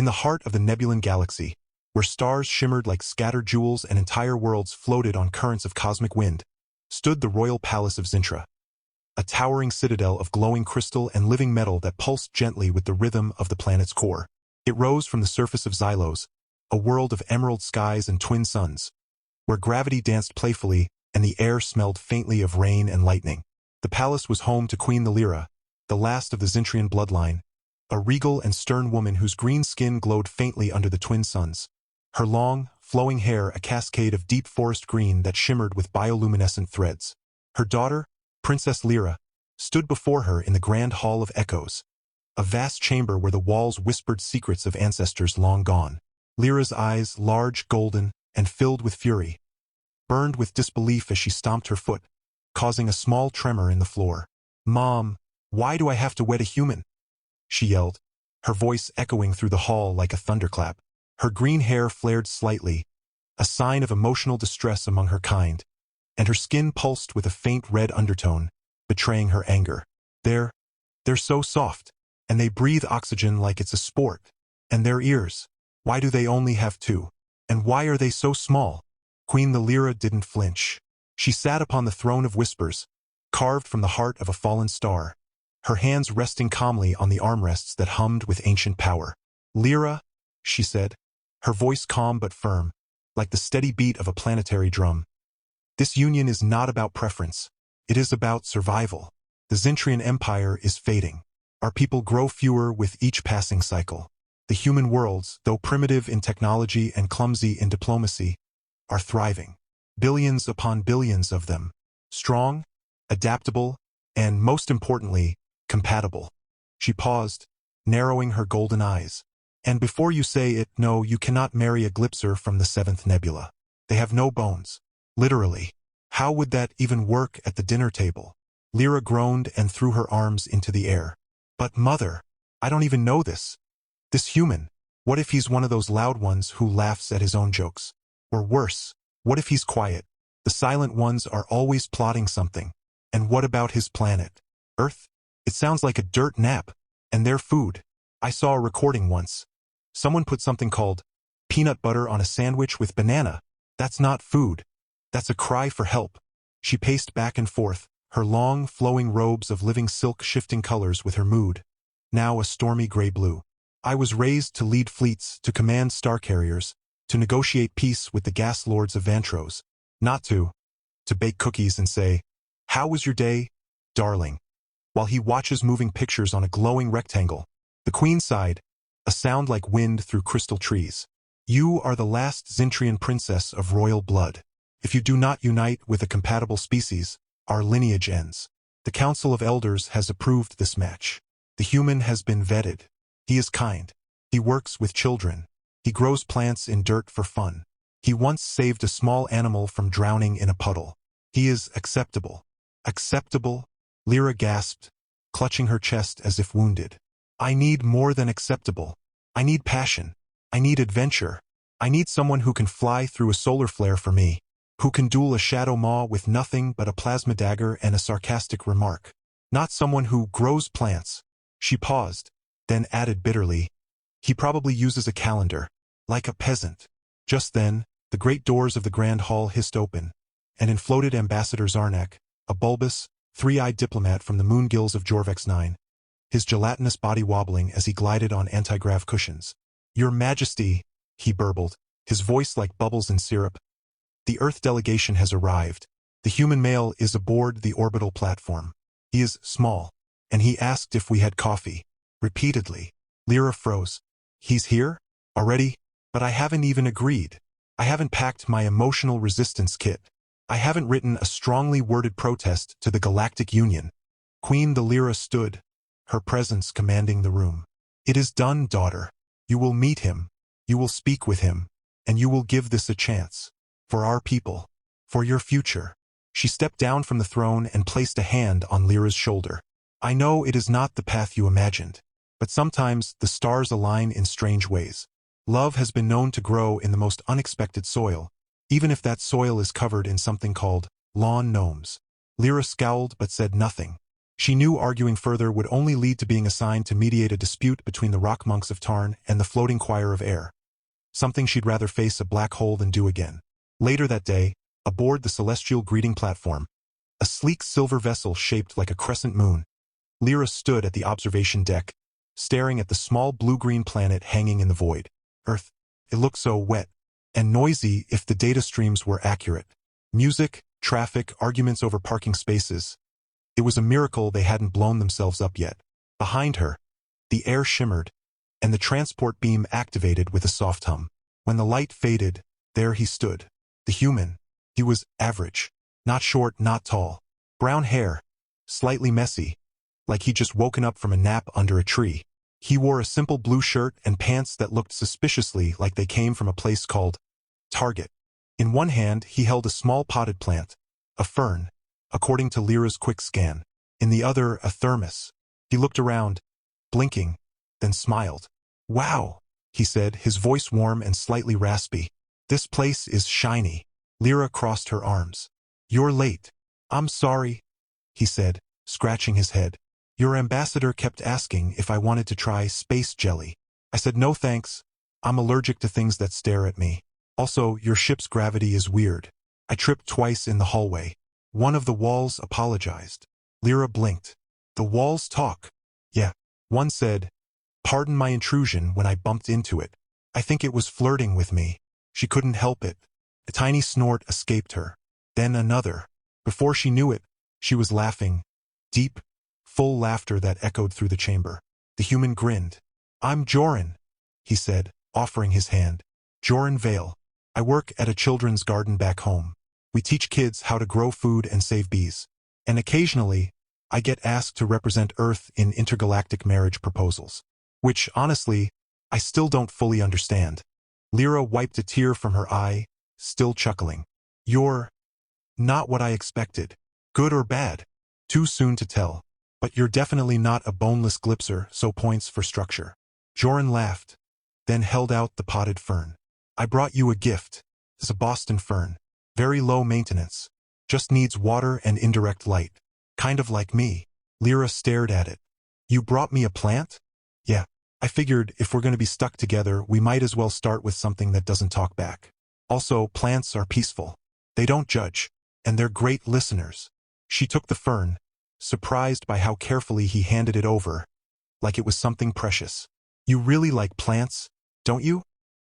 In the heart of the Nebulan galaxy, where stars shimmered like scattered jewels and entire worlds floated on currents of cosmic wind, stood the royal palace of Zintra, a towering citadel of glowing crystal and living metal that pulsed gently with the rhythm of the planet's core. It rose from the surface of Xylos, a world of emerald skies and twin suns, where gravity danced playfully and the air smelled faintly of rain and lightning. The palace was home to Queen Lyra, the last of the Zintrian bloodline, a regal and stern woman whose green skin glowed faintly under the twin suns. Her long, flowing hair a cascade of deep forest green that shimmered with bioluminescent threads. Her daughter, Princess Lyra, stood before her in the grand hall of echoes, a vast chamber where the walls whispered secrets of ancestors long gone. Lyra's eyes, large, golden, and filled with fury, burned with disbelief as she stomped her foot, causing a small tremor in the floor. "Mom, why do I have to wed a human?" she yelled, her voice echoing through the hall like a thunderclap. Her green hair flared slightly, a sign of emotional distress among her kind, and her skin pulsed with a faint red undertone, betraying her anger. They're so soft, and they breathe oxygen like it's a sport. And their ears, why do they only have two? And why are they so small? Queen Lyra didn't flinch. She sat upon the throne of whispers, carved from the heart of a fallen star, her hands resting calmly on the armrests that hummed with ancient power. "Lyra," she said, her voice calm but firm, like the steady beat of a planetary drum. "This union is not about preference. It is about survival. The Zintrian Empire is fading. Our people grow fewer with each passing cycle. The human worlds, though primitive in technology and clumsy in diplomacy, are thriving. Billions upon billions of them. Strong, adaptable, and, most importantly, compatible." She paused, narrowing her golden eyes. "And before you say it, no, you cannot marry a Glipser from the 7th Nebula. They have no bones. Literally. How would that even work at the dinner table?" Lyra groaned and threw her arms into the air. "But mother, I don't even know this. This human, what if he's one of those loud ones who laughs at his own jokes? Or worse, what if he's quiet? The silent ones are always plotting something. And what about his planet? Earth? It sounds like a dirt nap. And their food. I saw a recording once. Someone put something called peanut butter on a sandwich with banana. That's not food. That's a cry for help." She paced back and forth, her long, flowing robes of living silk shifting colors with her mood, now a stormy gray blue. "I was raised to lead fleets, to command star carriers, to negotiate peace with the gas lords of Vantros, not to bake cookies and say, 'How was your day, darling?' while he watches moving pictures on a glowing rectangle." The queen sighed, a sound like wind through crystal trees. "You are the last Zintrian princess of royal blood. If you do not unite with a compatible species, our lineage ends. The Council of Elders has approved this match. The human has been vetted. He is kind. He works with children. He grows plants in dirt for fun. He once saved a small animal from drowning in a puddle. He is acceptable." "Acceptable?" Lyra gasped, clutching her chest as if wounded. "I need more than acceptable. I need passion. I need adventure. I need someone who can fly through a solar flare for me, who can duel a shadow maw with nothing but a plasma dagger and a sarcastic remark. Not someone who grows plants." She paused, then added bitterly, "He probably uses a calendar, like a peasant." Just then, the great doors of the grand hall hissed open, and in floated Ambassador Zarnak, a bulbous, three-eyed diplomat from the moon gills of Jorvex 9, his gelatinous body wobbling as he glided on anti-grav cushions. "Your Majesty," he burbled, his voice like bubbles in syrup, "the Earth delegation has arrived. The human male is aboard the orbital platform. He is small, and he asked if we had coffee." Repeatedly. Lyra froze. "He's here? Already? But I haven't even agreed. I haven't packed my emotional resistance kit. I haven't written a strongly worded protest to the Galactic Union." Queen Lyra stood, her presence commanding the room. "It is done, daughter. You will meet him. You will speak with him. And you will give this a chance. For our people. For your future." She stepped down from the throne and placed a hand on Lyra's shoulder. "I know it is not the path you imagined. But sometimes the stars align in strange ways. Love has been known to grow in the most unexpected soil, even if that soil is covered in something called lawn gnomes." Lyra scowled but said nothing. She knew arguing further would only lead to being assigned to mediate a dispute between the rock monks of Tarn and the floating choir of air. Something she'd rather face a black hole than do again. Later that day, aboard the celestial greeting platform, a sleek silver vessel shaped like a crescent moon, Lyra stood at the observation deck, staring at the small blue-green planet hanging in the void. Earth. It looked so wet and noisy if the data streams were accurate. Music, traffic, arguments over parking spaces. It was a miracle they hadn't blown themselves up yet. Behind her, the air shimmered, and the transport beam activated with a soft hum. When the light faded, there he stood. The human. He was average. Not short, not tall. Brown hair. Slightly messy. Like he'd just woken up from a nap under a tree. He wore a simple blue shirt and pants that looked suspiciously like they came from a place called Target. In one hand, he held a small potted plant, a fern, according to Lyra's quick scan. In the other, a thermos. He looked around, blinking, then smiled. "Wow," he said, his voice warm and slightly raspy. "This place is shiny." Lyra crossed her arms. "You're late." "I'm sorry," he said, scratching his head. "Your ambassador kept asking if I wanted to try space jelly. I said no thanks. I'm allergic to things that stare at me. Also, your ship's gravity is weird." I tripped twice in the hallway. One of the walls apologized. Lyra blinked. "The walls talk." "Yeah." One said, "Pardon my intrusion," when I bumped into it. I think it was flirting with me. She couldn't help it. A tiny snort escaped her. Then another. Before she knew it, she was laughing. Deep, full laughter that echoed through the chamber. The human grinned. "I'm Joran," he said, offering his hand. "Joran Vale. I work at a children's garden back home. We teach kids how to grow food and save bees. And occasionally, I get asked to represent Earth in intergalactic marriage proposals. Which, honestly, I still don't fully understand." Lyra wiped a tear from her eye, still chuckling. "You're not what I expected. Good or bad? Too soon to tell. But you're definitely not a boneless glipser, so points for structure." Joran laughed, then held out the potted fern. "I brought you a gift. It's a Boston fern. Very low maintenance. Just needs water and indirect light. Kind of like me." Lyra stared at it. "You brought me a plant?" "Yeah. I figured if we're going to be stuck together, we might as well start with something that doesn't talk back. Also, plants are peaceful. They don't judge. And they're great listeners." She took the fern, surprised by how carefully he handed it over, like it was something precious. "You really like plants, don't you?"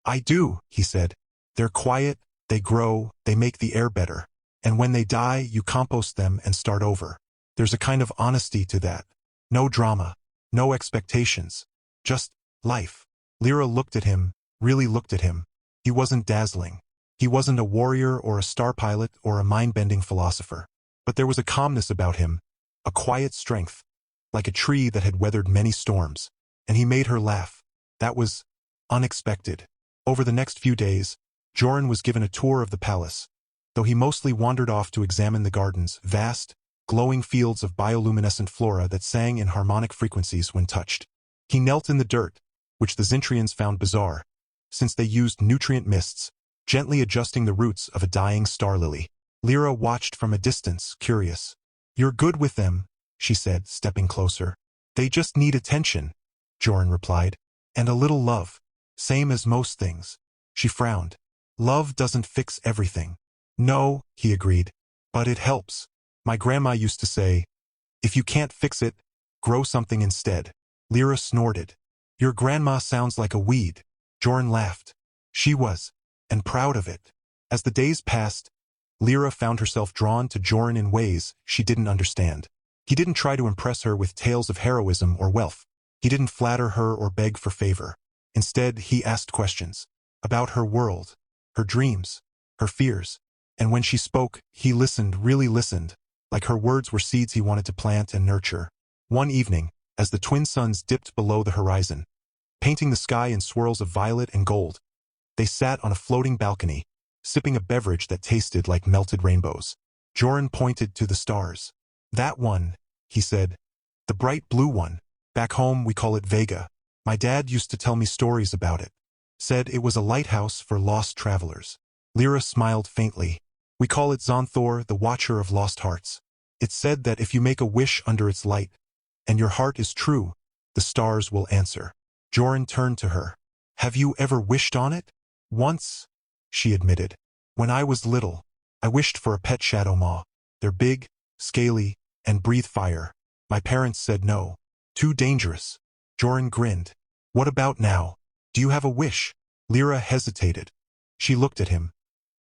"I do," he said. "They're quiet, they grow, they make the air better. And when they die, you compost them and start over. There's a kind of honesty to that. No drama, no expectations. Just life." Lyra looked at him, really looked at him. He wasn't dazzling. He wasn't a warrior or a star pilot or a mind-bending philosopher. But there was a calmness about him, a quiet strength, like a tree that had weathered many storms. And he made her laugh. That was unexpected. Over the next few days, Joran was given a tour of the palace, though he mostly wandered off to examine the gardens, vast, glowing fields of bioluminescent flora that sang in harmonic frequencies when touched. He knelt in the dirt, which the Zintrians found bizarre, since they used nutrient mists, gently adjusting the roots of a dying star lily. Lyra watched from a distance, curious. "You're good with them," she said, stepping closer. "They just need attention," Joran replied. "And a little love. Same as most things." She frowned. "Love doesn't fix everything." "No," he agreed. "But it helps. My grandma used to say, if you can't fix it, grow something instead." Lyra snorted. "Your grandma sounds like a weed." Joran laughed. She was, and proud of it. As the days passed, Lyra found herself drawn to Joran in ways she didn't understand. He didn't try to impress her with tales of heroism or wealth. He didn't flatter her or beg for favor. Instead, he asked questions about her world, her dreams, her fears. And when she spoke, he listened, really listened, like her words were seeds he wanted to plant and nurture. One evening, as the twin suns dipped below the horizon, painting the sky in swirls of violet and gold, they sat on a floating balcony, sipping a beverage that tasted like melted rainbows. Joran pointed to the stars. "That one," he said. "The bright blue one. Back home we call it Vega. My dad used to tell me stories about it. Said it was a lighthouse for lost travelers." Lyra smiled faintly. "We call it Zonthor, the Watcher of Lost Hearts." It said that if you make a wish under its light, and your heart is true, the stars will answer. Joran turned to her. Have you ever wished on it? Once, she admitted. When I was little, I wished for a pet shadow maw. They're big, scaly, and breathe fire. My parents said no. Too dangerous. Joran grinned. What about now? Do you have a wish? Lyra hesitated. She looked at him.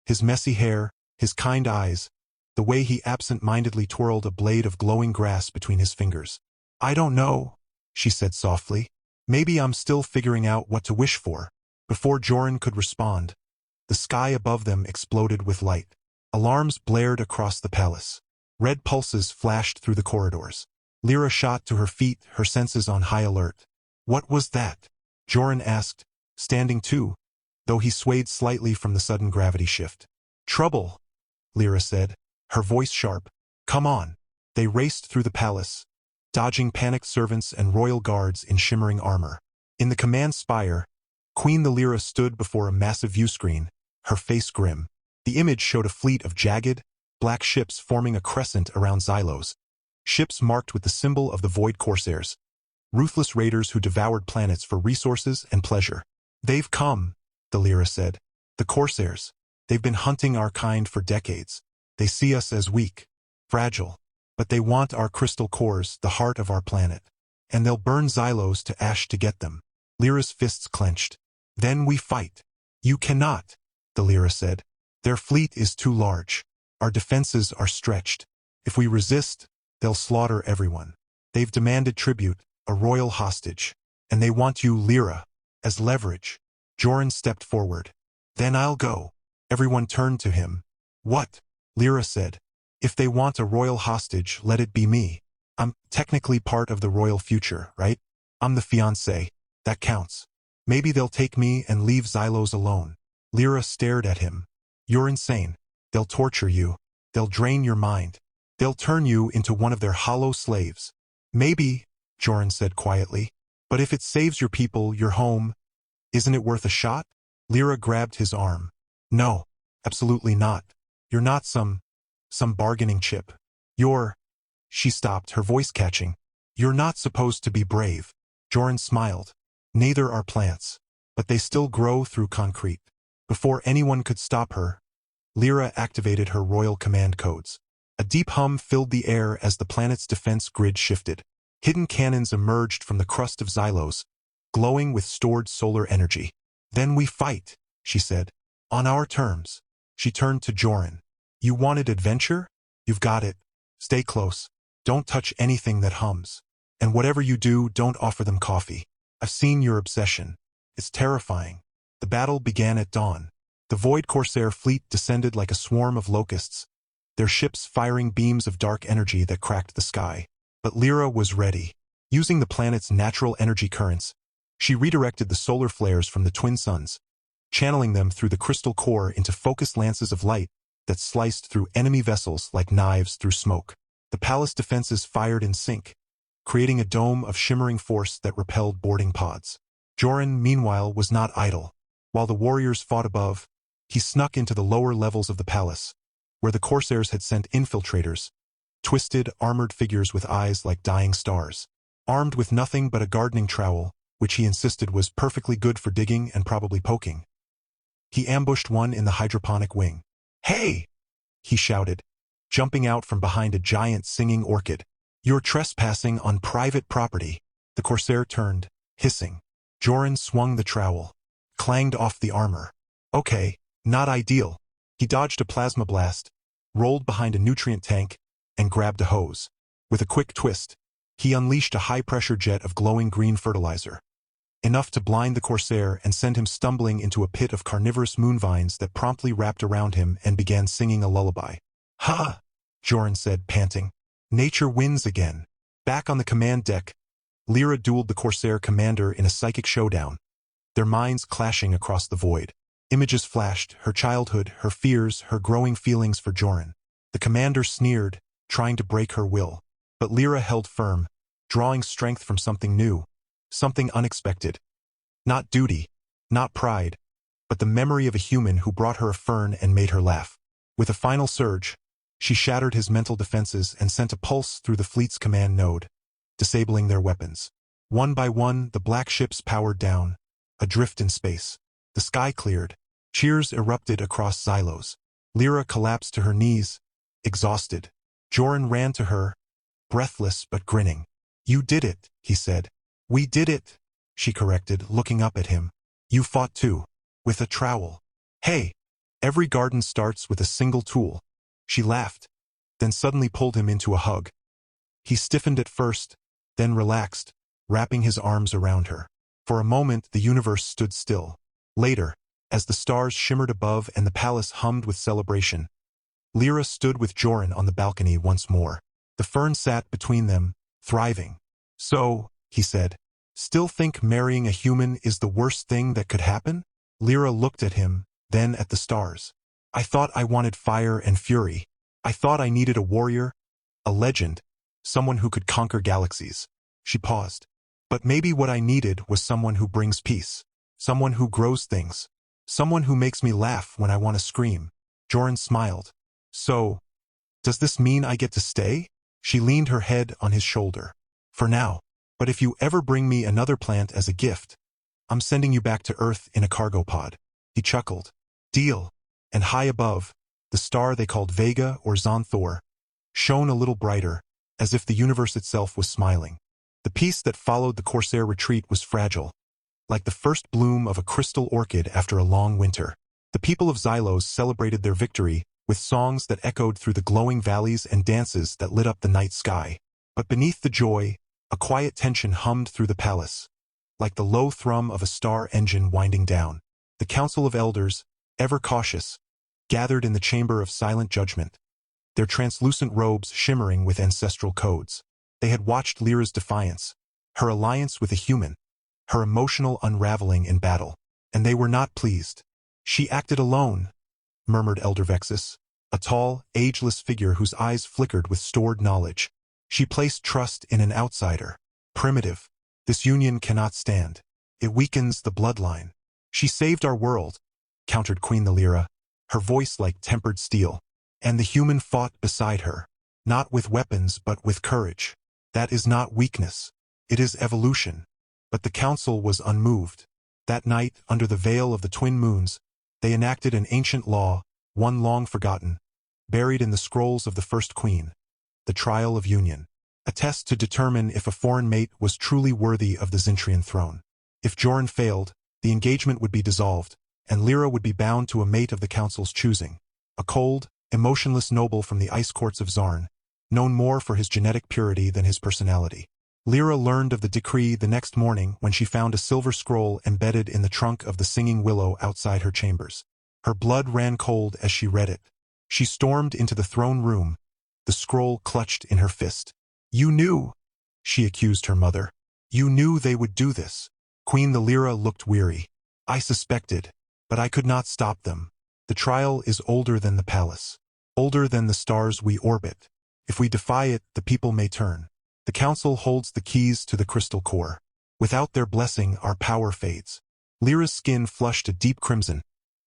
His messy hair, his kind eyes, the way he absent-mindedly twirled a blade of glowing grass between his fingers. I don't know, she said softly. Maybe I'm still figuring out what to wish for. Before Joran could respond, the sky above them exploded with light. Alarms blared across the palace. Red pulses flashed through the corridors. Lyra shot to her feet, her senses on high alert. What was that? Joran asked, standing too, though he swayed slightly from the sudden gravity shift. Trouble, Lyra said, her voice sharp. Come on. They raced through the palace, dodging panicked servants and royal guards in shimmering armor. In the command spire, Queen Lyra stood before a massive viewscreen, her face grim. The image showed a fleet of jagged, black ships forming a crescent around Xylos. Ships marked with the symbol of the Void Corsairs, ruthless raiders who devoured planets for resources and pleasure. They've come, the Lyra said. The Corsairs. They've been hunting our kind for decades. They see us as weak, fragile, but they want our crystal cores, the heart of our planet. And they'll burn Xylos to ash to get them. Lyra's fists clenched. Then we fight. You cannot, the Lyra said. Their fleet is too large. Our defenses are stretched. If we resist, they'll slaughter everyone. They've demanded tribute, a royal hostage. And they want you, Lyra, as leverage. Joran stepped forward. Then I'll go. Everyone turned to him. What? Lyra said. If they want a royal hostage, let it be me. I'm technically part of the royal future, right? I'm the fiancé. That counts. Maybe they'll take me and leave Xylos alone. Lyra stared at him. You're insane. They'll torture you. They'll drain your mind. They'll turn you into one of their hollow slaves. Maybe, Joran said quietly. But if it saves your people, your home, isn't it worth a shot? Lyra grabbed his arm. No, absolutely not. You're not some bargaining chip. She stopped, her voice catching. You're not supposed to be brave. Joran smiled. Neither are plants. But they still grow through concrete. Before anyone could stop her, Lyra activated her royal command codes. A deep hum filled the air as the planet's defense grid shifted. Hidden cannons emerged from the crust of Xylos, glowing with stored solar energy. Then we fight, she said. On our terms. She turned to Joran. You wanted adventure? You've got it. Stay close. Don't touch anything that hums. And whatever you do, don't offer them coffee. I've seen your obsession. It's terrifying. The battle began at dawn. The Void Corsair fleet descended like a swarm of locusts, their ships firing beams of dark energy that cracked the sky. But Lyra was ready. Using the planet's natural energy currents, she redirected the solar flares from the twin suns, channeling them through the crystal core into focused lances of light that sliced through enemy vessels like knives through smoke. The palace defenses fired in sync, creating a dome of shimmering force that repelled boarding pods. Joran, meanwhile, was not idle. While the warriors fought above, he snuck into the lower levels of the palace, where the Corsairs had sent infiltrators, twisted, armored figures with eyes like dying stars. Armed with nothing but a gardening trowel, which he insisted was perfectly good for digging and probably poking. He ambushed one in the hydroponic wing. Hey! He shouted, jumping out from behind a giant singing orchid. You're trespassing on private property. The Corsair turned, hissing. Joran swung the trowel, clanged off the armor. Okay, not ideal. He dodged a plasma blast, rolled behind a nutrient tank, and grabbed a hose. With a quick twist, he unleashed a high-pressure jet of glowing green fertilizer, enough to blind the Corsair and send him stumbling into a pit of carnivorous moonvines that promptly wrapped around him and began singing a lullaby. Ha! Joran said, panting. Nature wins again. Back on the command deck, Lyra dueled the Corsair commander in a psychic showdown, their minds clashing across the void. Images flashed, her childhood, her fears, her growing feelings for Joran. The commander sneered, trying to break her will. But Lyra held firm, drawing strength from something new, something unexpected. Not duty, not pride, but the memory of a human who brought her a fern and made her laugh. With a final surge, She shattered his mental defenses and sent a pulse through the fleet's command node, disabling their weapons. One by one, the black ships powered down, adrift in space. The sky cleared. Cheers erupted across Xylos. Lyra collapsed to her knees, exhausted. Joran ran to her, breathless but grinning. "You did it," he said. "We did it," she corrected, looking up at him. "You fought too. With a trowel." "Hey, every garden starts with a single tool." She laughed, then suddenly pulled him into a hug. He stiffened at first, then relaxed, wrapping his arms around her. For a moment, the universe stood still. Later, as the stars shimmered above and the palace hummed with celebration, Lyra stood with Joran on the balcony once more. The fern sat between them, thriving. "So," he said, "still think marrying a human is the worst thing that could happen?" Lyra looked at him, then at the stars. "I thought I wanted fire and fury. I thought I needed a warrior, a legend, someone who could conquer galaxies." She paused. "But maybe what I needed was someone who brings peace, someone who grows things, someone who makes me laugh when I want to scream." Joran smiled. "So, does this mean I get to stay?" She leaned her head on his shoulder. "For now. But if you ever bring me another plant as a gift, I'm sending you back to Earth in a cargo pod." He chuckled. "Deal." And high above, the star they called Vega or Xanthor shone a little brighter, as if the universe itself was smiling. The peace that followed the Corsair retreat was fragile, like the first bloom of a crystal orchid after a long winter. The people of Xylos celebrated their victory with songs that echoed through the glowing valleys and dances that lit up the night sky. But beneath the joy, a quiet tension hummed through the palace, like the low thrum of a star engine winding down. The Council of Elders, ever cautious, gathered in the chamber of silent judgment, their translucent robes shimmering with ancestral codes. They had watched Lyra's defiance, her alliance with a human, her emotional unraveling in battle, and they were not pleased. "She acted alone," murmured Elder Vexus, a tall, ageless figure whose eyes flickered with stored knowledge. "She placed trust in an outsider. Primitive. This union cannot stand. It weakens the bloodline." "She saved our world," countered Queen Lyra, her voice like tempered steel. "And the human fought beside her, not with weapons but with courage. That is not weakness. It is evolution." But the council was unmoved. That night, under the veil of the twin moons, they enacted an ancient law, one long forgotten, buried in the scrolls of the first queen, the trial of union, a test to determine if a foreign mate was truly worthy of the Zintrian throne. If Joran failed, the engagement would be dissolved, and Lyra would be bound to a mate of the council's choosing, a cold, emotionless noble from the ice courts of Zarn, known more for his genetic purity than his personality. Lyra learned of the decree the next morning when she found a silver scroll embedded in the trunk of the singing willow outside her chambers. Her blood ran cold as she read it. She stormed into the throne room, the scroll clutched in her fist. "You knew," she accused her mother. "You knew they would do this." Queen Lyra looked weary. "I suspected, but I could not stop them. The trial is older than the palace, older than the stars we orbit. If we defy it, the people may turn. The council holds the keys to the crystal core. Without their blessing, our power fades." Lyra's skin flushed a deep crimson,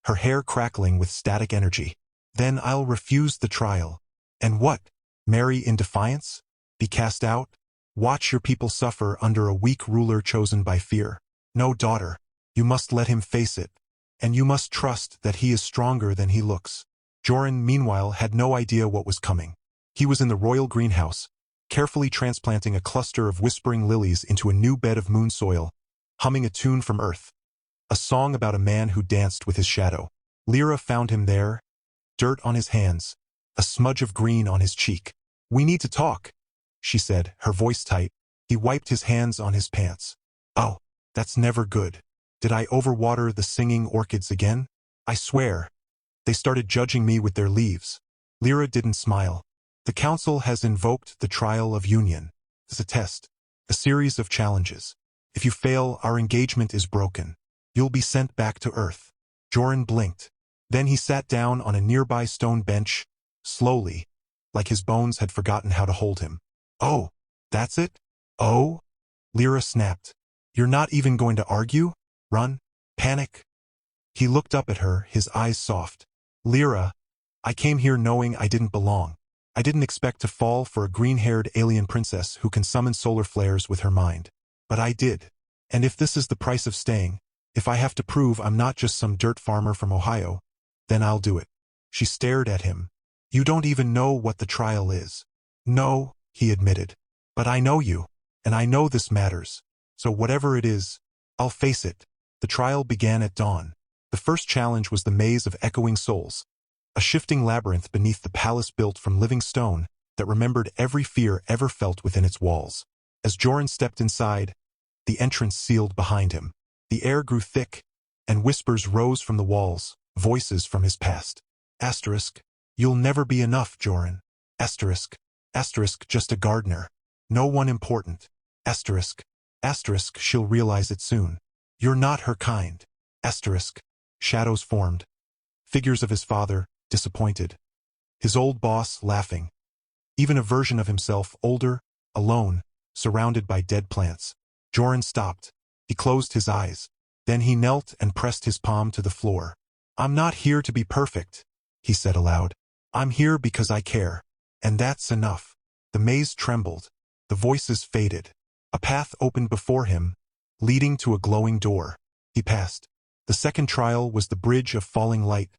her hair crackling with static energy. "Then I'll refuse the trial. And what? Marry in defiance? Be cast out? Watch your people suffer under a weak ruler chosen by fear? No, daughter. You must let him face it. And you must trust that he is stronger than he looks." Joran, meanwhile, had no idea what was coming. He was in the royal greenhouse, carefully transplanting a cluster of whispering lilies into a new bed of moon soil, humming a tune from Earth, a song about a man who danced with his shadow. Lyra found him there, dirt on his hands, a smudge of green on his cheek. "We need to talk," she said, her voice tight. He wiped his hands on his pants. "Oh, that's never good. Did I overwater the singing orchids again? I swear. They started judging me with their leaves." Lyra didn't smile. "The council has invoked the trial of union. It's a test, a series of challenges. If you fail, our engagement is broken. You'll be sent back to Earth." Joran blinked. Then he sat down on a nearby stone bench, slowly, like his bones had forgotten how to hold him. "Oh, that's it? Oh?" Lyra snapped. "You're not even going to argue? Run? Panic?" He looked up at her, his eyes soft. "Lyra, I came here knowing I didn't belong. I didn't expect to fall for a green-haired alien princess who can summon solar flares with her mind. But I did. And if this is the price of staying, if I have to prove I'm not just some dirt farmer from Ohio, then I'll do it. She stared at him. You don't even know what the trial is. No, he admitted. But I know you, and I know this matters. So whatever it is, I'll face it. The trial began at dawn. The first challenge was the maze of echoing souls, a shifting labyrinth beneath the palace built from living stone that remembered every fear ever felt within its walls. As Joran stepped inside, the entrance sealed behind him. The air grew thick, and whispers rose from the walls, voices from his past. Asterisk, you'll never be enough, Joran. Asterisk, just a gardener. No one important. Asterisk, she'll realize it soon. You're not her kind. Asterisk, shadows formed. Figures of his father, disappointed. His old boss, laughing. Even a version of himself, older, alone, surrounded by dead plants. Joran stopped. He closed his eyes. Then he knelt and pressed his palm to the floor. I'm not here to be perfect, he said aloud. I'm here because I care. And that's enough. The maze trembled. The voices faded. A path opened before him, leading to a glowing door. He passed. The second trial was the bridge of falling light,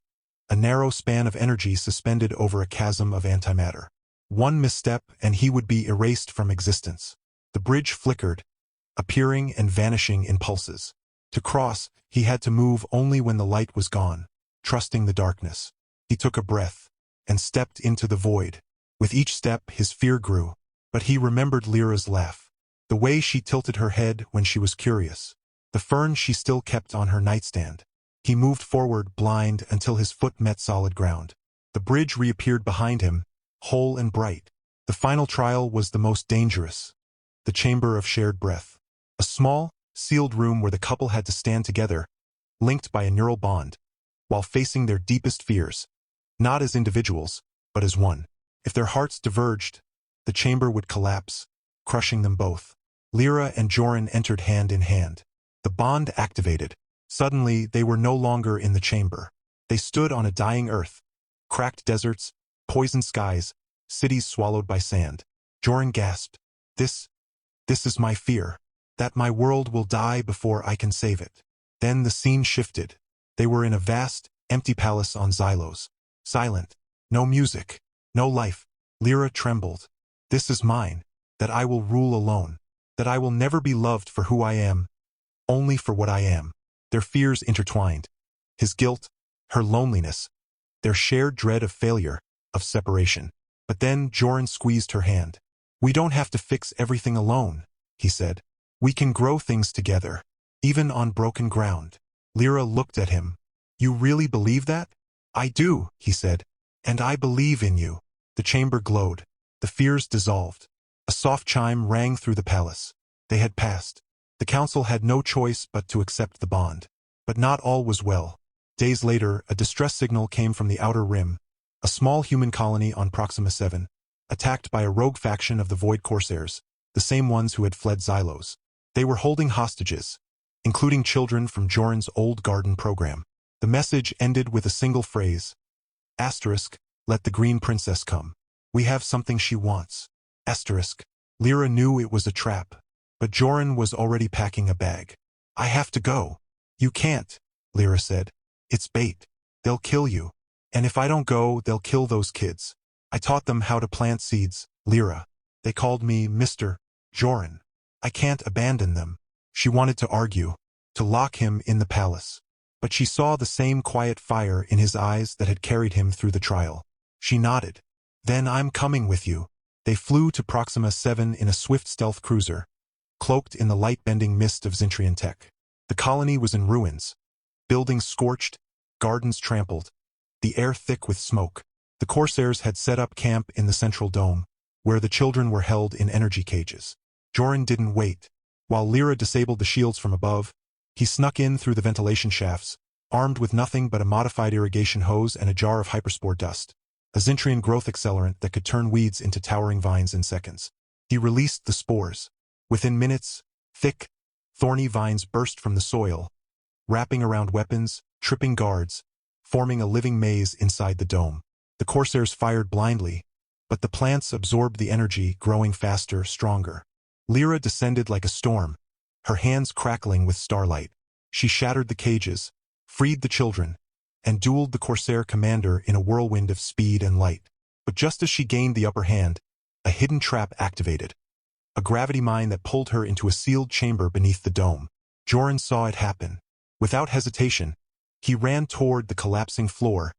a narrow span of energy suspended over a chasm of antimatter. One misstep and he would be erased from existence. The bridge flickered, appearing and vanishing in pulses. To cross, he had to move only when the light was gone, trusting the darkness. He took a breath and stepped into the void. With each step, his fear grew, but he remembered Lyra's laugh, the way she tilted her head when she was curious, the fern she still kept on her nightstand. He moved forward, blind, until his foot met solid ground. The bridge reappeared behind him, whole and bright. The final trial was the most dangerous. The chamber of shared breath. A small, sealed room where the couple had to stand together, linked by a neural bond, while facing their deepest fears, not as individuals, but as one. If their hearts diverged, the chamber would collapse, crushing them both. Lyra and Joran entered hand in hand. The bond activated. Suddenly, they were no longer in the chamber. They stood on a dying earth. Cracked deserts, poisoned skies, cities swallowed by sand. Joran gasped. This is my fear. That my world will die before I can save it. Then the scene shifted. They were in a vast, empty palace on Xylos. Silent. No music. No life. Lyra trembled. This is mine. That I will rule alone. That I will never be loved for who I am. Only for what I am. Their fears intertwined. His guilt, her loneliness, their shared dread of failure, of separation. But then Joran squeezed her hand. We don't have to fix everything alone, he said. We can grow things together, even on broken ground. Lyra looked at him. You really believe that? I do, he said. And I believe in you. The chamber glowed. The fears dissolved. A soft chime rang through the palace. They had passed. The council had no choice but to accept the bond. But not all was well. Days later, a distress signal came from the Outer Rim, a small human colony on Proxima 7, attacked by a rogue faction of the Void Corsairs, the same ones who had fled Xylos. They were holding hostages, including children from Joran's old garden program. The message ended with a single phrase. Asterisk, let the Green Princess come. We have something she wants. Asterisk. Lyra knew it was a trap, but Joran was already packing a bag. I have to go. You can't, Lyra said. It's bait. They'll kill you. And if I don't go, they'll kill those kids. I taught them how to plant seeds, Lyra. They called me Mr. Joran. I can't abandon them. She wanted to argue, to lock him in the palace. But she saw the same quiet fire in his eyes that had carried him through the trial. She nodded. Then I'm coming with you. They flew to Proxima 7 in a swift stealth cruiser, cloaked in the light-bending mist of Zintrian tech. The colony was in ruins. Buildings scorched, gardens trampled, the air thick with smoke. The Corsairs had set up camp in the central dome, where the children were held in energy cages. Joran didn't wait. While Lyra disabled the shields from above, he snuck in through the ventilation shafts, armed with nothing but a modified irrigation hose and a jar of hyperspore dust, a Zintrian growth accelerant that could turn weeds into towering vines in seconds. He released the spores. Within minutes, thick, thorny vines burst from the soil, wrapping around weapons, tripping guards, forming a living maze inside the dome. The Corsairs fired blindly, but the plants absorbed the energy, growing faster, stronger. Lyra descended like a storm, her hands crackling with starlight. She shattered the cages, freed the children, and dueled the Corsair commander in a whirlwind of speed and light. But just as she gained the upper hand, a hidden trap activated. A gravity mine that pulled her into a sealed chamber beneath the dome. Joran saw it happen. Without hesitation, he ran toward the collapsing floor,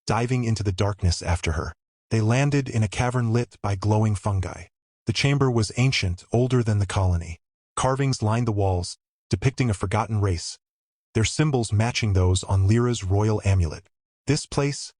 diving into the darkness after her. They landed in a cavern lit by glowing fungi. The chamber was ancient, older than the colony. Carvings lined the walls, depicting a forgotten race, their symbols matching those on Lyra's royal amulet. "This place?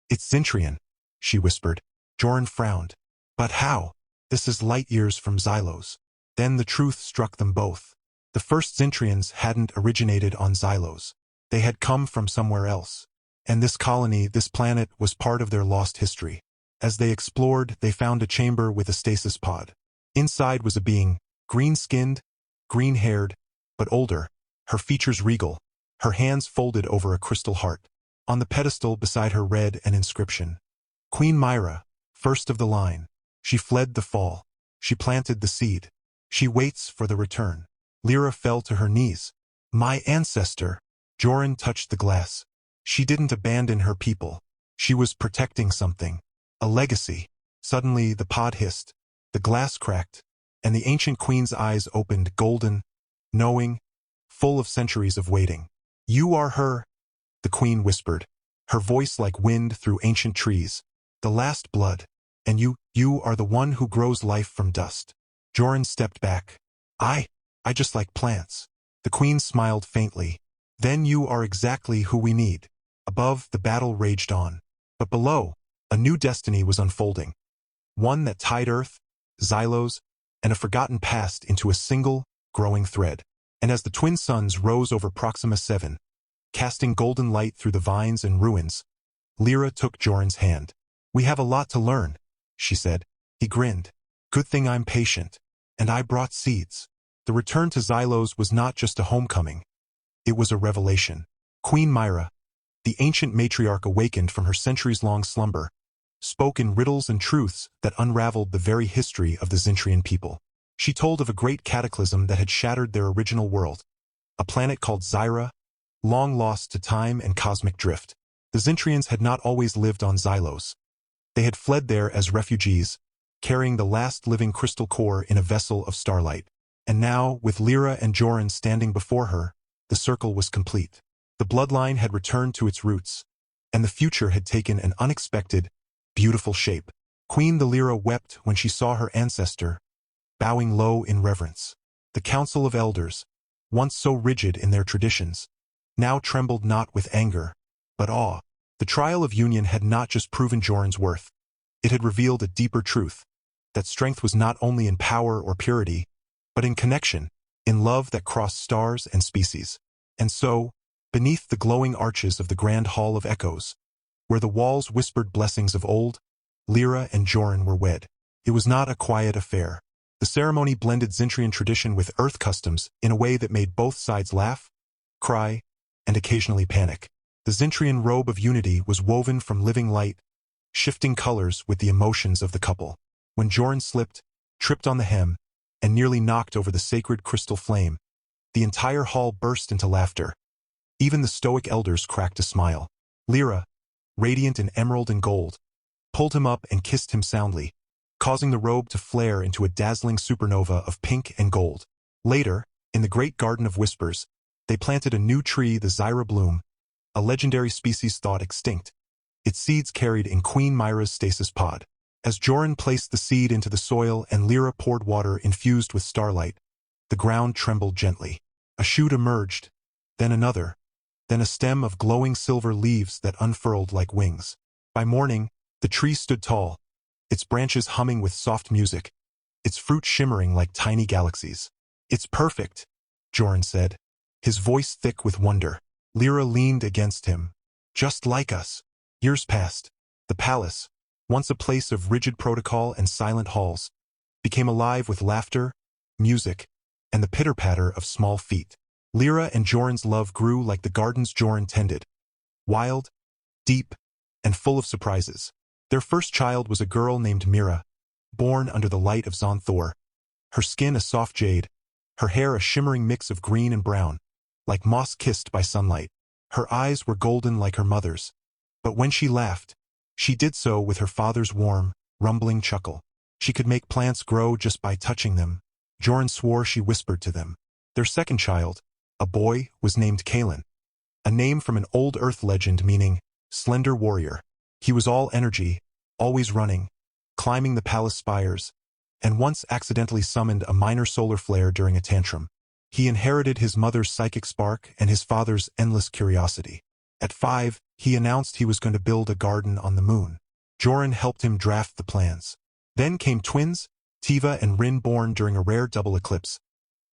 It's Zintrian," she whispered. Joran frowned. "But how? This is light years from Xylos." Then the truth struck them both. The first Zintrians hadn't originated on Xylos. They had come from somewhere else. And this colony, this planet, was part of their lost history. As they explored, they found a chamber with a stasis pod. Inside was a being, green-skinned, green-haired, but older, her features regal, her hands folded over a crystal heart. On the pedestal beside her read an inscription. Queen Myra, first of the line. She fled the fall. She planted the seed. She waits for the return. Lyra fell to her knees. "My ancestor." Joran touched the glass. She didn't abandon her people. She was protecting something. A legacy. Suddenly the pod hissed. The glass cracked, and the ancient queen's eyes opened, golden, knowing, full of centuries of waiting. "You are her," the queen whispered, her voice like wind through ancient trees. "The last blood. And you are the one who grows life from dust." Joran stepped back. I just like plants." The queen smiled faintly. "Then you are exactly who we need." Above, the battle raged on. But below, a new destiny was unfolding. One that tied Earth, Xylos, and a forgotten past into a single, growing thread. And as the twin suns rose over Proxima 7, casting golden light through the vines and ruins, Lyra took Joran's hand. "We have a lot to learn," she said. He grinned. "Good thing I'm patient. And I brought seeds." The return to Xylos was not just a homecoming. It was a revelation. Queen Myra, the ancient matriarch awakened from her centuries-long slumber, spoke in riddles and truths that unraveled the very history of the Zintrian people. She told of a great cataclysm that had shattered their original world, a planet called Zyra, long lost to time and cosmic drift. The Zintrians had not always lived on Xylos. They had fled there as refugees, carrying the last living crystal core in a vessel of starlight. And now, with Lyra and Joran standing before her, the circle was complete. The bloodline had returned to its roots, and the future had taken an unexpected, beautiful shape. Queen Lyra wept when she saw her ancestor, bowing low in reverence. The Council of Elders, once so rigid in their traditions, now trembled not with anger, but awe. The trial of union had not just proven Joran's worth. It had revealed a deeper truth, that strength was not only in power or purity, but in connection, in love that crossed stars and species. And so, beneath the glowing arches of the Grand Hall of Echoes, where the walls whispered blessings of old, Lyra and Joran were wed. It was not a quiet affair. The ceremony blended Zintrian tradition with Earth customs in a way that made both sides laugh, cry, and occasionally panic. The Zintrian robe of unity was woven from living light, shifting colors with the emotions of the couple. When Joran slipped, tripped on the hem, and nearly knocked over the sacred crystal flame, the entire hall burst into laughter. Even the stoic elders cracked a smile. Lyra, radiant in emerald and gold, pulled him up and kissed him soundly, causing the robe to flare into a dazzling supernova of pink and gold. Later, in the great Garden of Whispers, they planted a new tree, the Zyra bloom, a legendary species thought extinct. Its seeds carried in Queen Myra's stasis pod. As Joran placed the seed into the soil and Lyra poured water infused with starlight, the ground trembled gently. A shoot emerged, then another, then a stem of glowing silver leaves that unfurled like wings. By morning, the tree stood tall, its branches humming with soft music, its fruit shimmering like tiny galaxies. "It's perfect," Joran said, his voice thick with wonder. Lyra leaned against him. "Just like us." Years passed. The palace, once a place of rigid protocol and silent halls, became alive with laughter, music, and the pitter-patter of small feet. Lyra and Joran's love grew like the gardens Joran tended, wild, deep, and full of surprises. Their first child was a girl named Mira, born under the light of Thor. Her skin a soft jade, her hair a shimmering mix of green and brown, like moss kissed by sunlight. Her eyes were golden like her mother's, but when she laughed, she did so with her father's warm, rumbling chuckle. She could make plants grow just by touching them. Joran swore she whispered to them. Their second child, a boy, was named Kalen, a name from an old Earth legend meaning slender warrior. He was all energy, always running, climbing the palace spires, and once accidentally summoned a minor solar flare during a tantrum. He inherited his mother's psychic spark and his father's endless curiosity. At 5, he announced he was going to build a garden on the moon. Joran helped him draft the plans. Then came twins, Tiva and Rin, born during a rare double eclipse,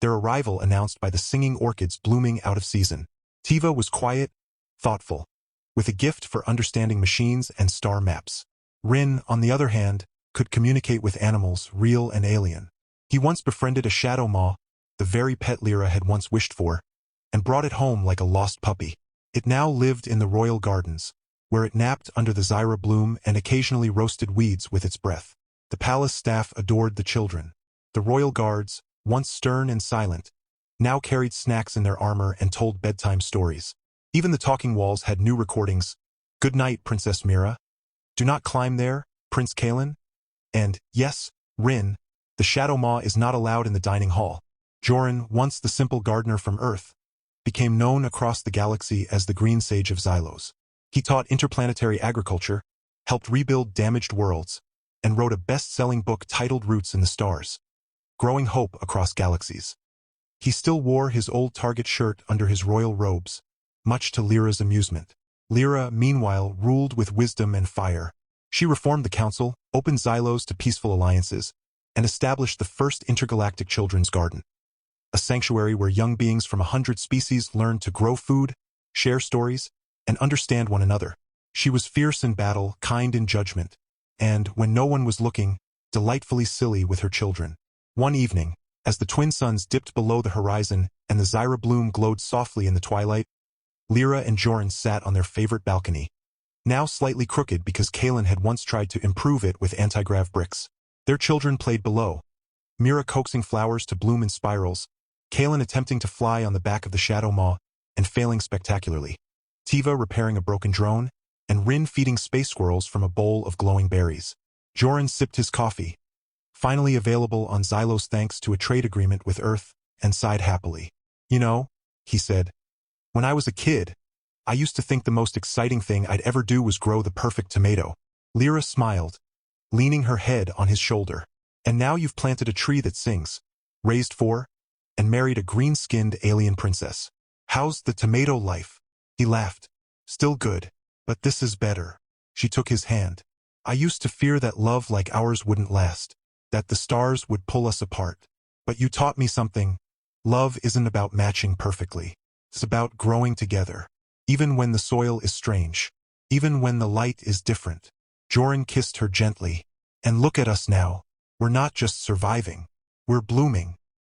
their arrival announced by the singing orchids blooming out of season. Tiva was quiet, thoughtful, with a gift for understanding machines and star maps. Rin, on the other hand, could communicate with animals, real and alien. He once befriended a shadow maw, the very pet Lyra had once wished for, and brought it home like a lost puppy. It now lived in the royal gardens, where it napped under the zyra bloom and occasionally roasted weeds with its breath. The palace staff adored the children. The royal guards, once stern and silent, now carried snacks in their armor and told bedtime stories. Even the talking walls had new recordings. "Good night, Princess Mira. Do not climb there, Prince Kalen." And, "Yes, Rin, the shadow maw is not allowed in the dining hall." Joran, once the simple gardener from Earth, became known across the galaxy as the Green Sage of Xylos. He taught interplanetary agriculture, helped rebuild damaged worlds, and wrote a best-selling book titled Roots in the Stars, Growing Hope Across Galaxies. He still wore his old Target shirt under his royal robes, much to Lyra's amusement. Lyra, meanwhile, ruled with wisdom and fire. She reformed the council, opened Xylos to peaceful alliances, and established the first intergalactic children's garden, a sanctuary where young beings from 100 species learned to grow food, share stories, and understand one another. She was fierce in battle, kind in judgment, and, when no one was looking, delightfully silly with her children. One evening, as the twin suns dipped below the horizon and the zyra bloom glowed softly in the twilight, Lyra and Joran sat on their favorite balcony, now slightly crooked because Kalen had once tried to improve it with anti-grav bricks. Their children played below, Mira coaxing flowers to bloom in spirals, Kalen attempting to fly on the back of the shadow maw and failing spectacularly, Tiva repairing a broken drone, and Rin feeding space squirrels from a bowl of glowing berries. Joran sipped his coffee, finally available on Xylos thanks to a trade agreement with Earth, and sighed happily. "You know," he said, "when I was a kid, I used to think the most exciting thing I'd ever do was grow the perfect tomato." Lyra smiled, leaning her head on his shoulder. "And now you've planted a tree that sings, raised 4, and married a green-skinned alien princess. How's the tomato life?" He laughed. "Still good, but this is better." She took his hand. "I used to fear that love like ours wouldn't last, that the stars would pull us apart. But you taught me something. Love isn't about matching perfectly. It's about growing together, even when the soil is strange, even when the light is different." Joran kissed her gently. "And look at us now. We're not just surviving. We're blooming."